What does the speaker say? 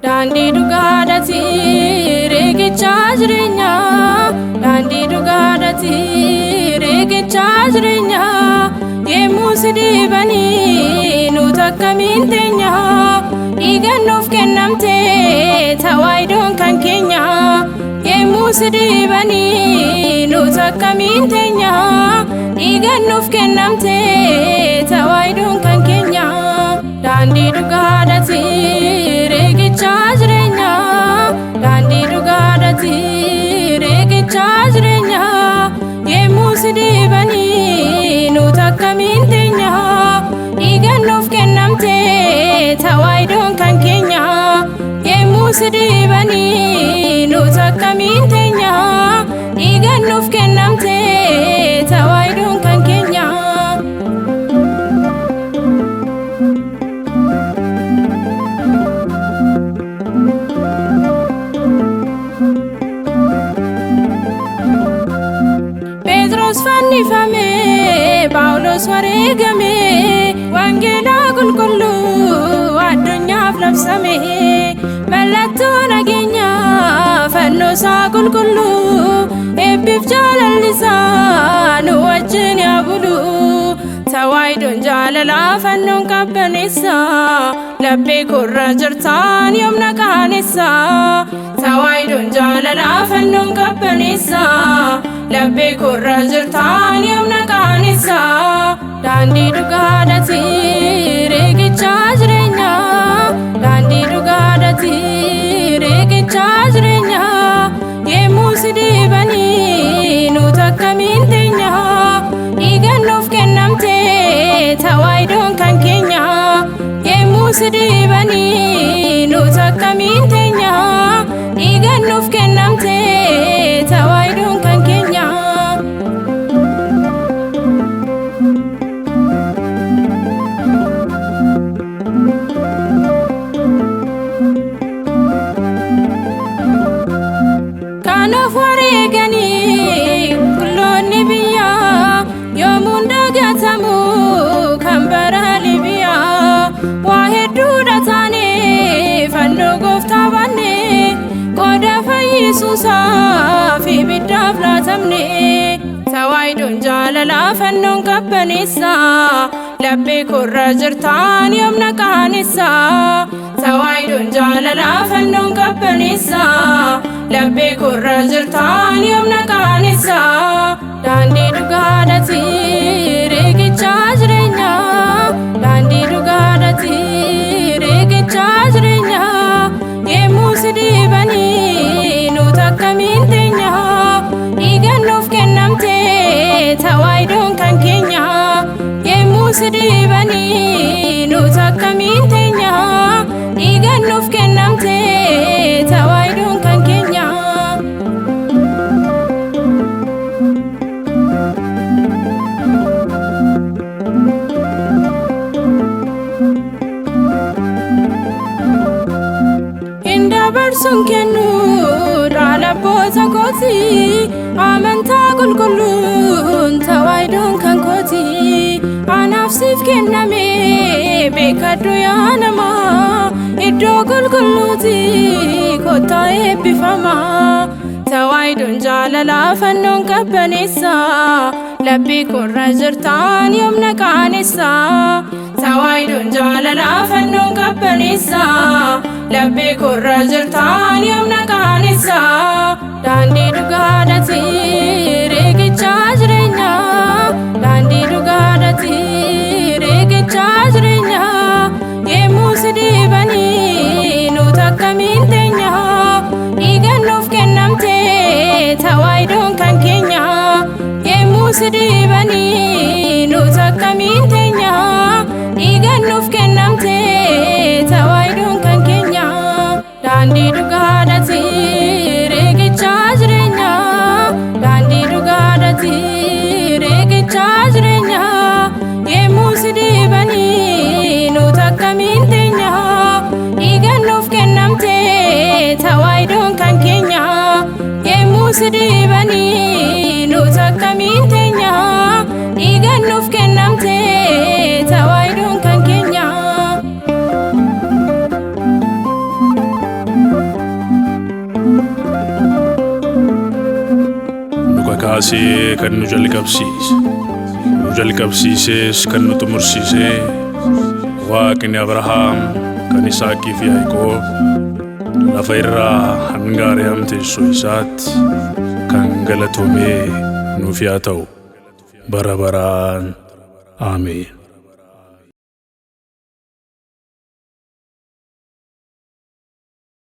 Daandii dhugaadhaati riqichaa jireenyaa. Daandii dhugaadhaati riqichaa jireenyaa. Yemmuu si dhiibanii nuti akkamiin teenya. Dhiigaan nuuf kennamtee tawaayidoon kan keenya. Yemmuu si dhiibanii nuti akkamiin teenya. Dhiigaan nuuf kennamtee tawaayidoon kan keenya. Daandii dhugaadhaati riqichaa jireenyaa. Daandii dhugaadhaati riqichaa jireenyaa. Yemmuu si dhiibanii nuti akkamiin teenya. Dhiigaan nuuf kennamtee tawaayidoon kan keenya. Yemmuu si dhiibanii nuti akkamiin teenya. Dhiigaan nuuf kennamtee tawaayidoon kan keenya. Phexros fannifamee, Phaawulos wareegamee, wangeelaa qulqulluu addunyaaf labsamee. Mallattoo nageenyaa fannoo isaa qulqulluu, eebbiif jaalalli isaa nu wajjin yaa bulu. Tawaayidoon jaalalaa fannoon qabbaneessa, laphee korra jirtaan yoomna qaanessa. Tawaayidoon jaalalaa fannoon qabbaneessa, laphee korra jirtaan yoomna qaanessa. Daandii dhugaadhaati riqichaa jireenyaa. Daandii dhugaadhaati riqichaa jireenyaa. Yemmuu si dhiibanii nuti akkamiin teenya. Dhiigaan nuuf kennamtee tawaayidoon kan keenya. Yemmuu si dhiibanii nuti akkamiin teenya. Dhiigaan nuuf kennamtee tawaayidoon kan keenya. Kanaaf wareeganii qulqulloonni biyyaa, yoomuun dagatamu kan bara Libiyaa. Waa hedduudha taanee fannoo gooftaa baannee, qooda fayyisuusaaf ibiddaaf laatamne. Tawaayidoon jaalalaa fannoon qabbaneessa, laphee korra jirtaan yoomna qaanessa. Tawaayidoon jaalalaa fannoon qabbaneessa, laphee korra jirtaan yoomna qaanessa. Daandii dhugaadhaati riqichaa jireenyaa. Daandii dhugaadhaati riqichaa jireenyaa. Yemmuu si dhiibanii nuti akkamiin teenya. Dhiigaan nuuf kennamtee tawaayidoon kan keenya. Yemmuu si dhiibanii nuti akkamiin teenya. Dhiigaan nuuf kennamtee tawaayidoon kan keenya. Dabarsuun kennu dhaalabboota kooti, amantaa qulqulluun tawaayidoon kan kooti. Anaaf siif kenname beekadhu yaa namaa, iddoo qulqulluuti kottaa eebbifama. Tawaayidoon jaalalaa fannoon qabbaneessa, laphee korra jirtaan yoomna qaanessa. Tawaayidoon jaalalaa fannoon qabbaneessa, laphee korra jirtaan yoomna qaanessa. Daandii dhugaadhaati riqichaa jireenyaa. Daandii dhugaadhaati riqichaa jireenyaa. Yemmuu si dhiibanii nuti akkamiin teenya. Dhiigaan nuuf kennamtee tawaayidoon kan keenya. Yemmuu si dhiibanii nuti akkamiin teenya. Dhiigaan nuuf kennamtee tawaayidoon sidibani nuta kamin tenya igan nuf kennamte tawaidun kan kenya nuka kasi kan nu jalqabsiises kan nu xumursiise waaqni Abrahaam kan Isaaqii fi Yaaqoob lafa irraa hanga Ariyam teessoo isaatti kan galatoomee nuuf haa ta'u bara baraan. Ameen.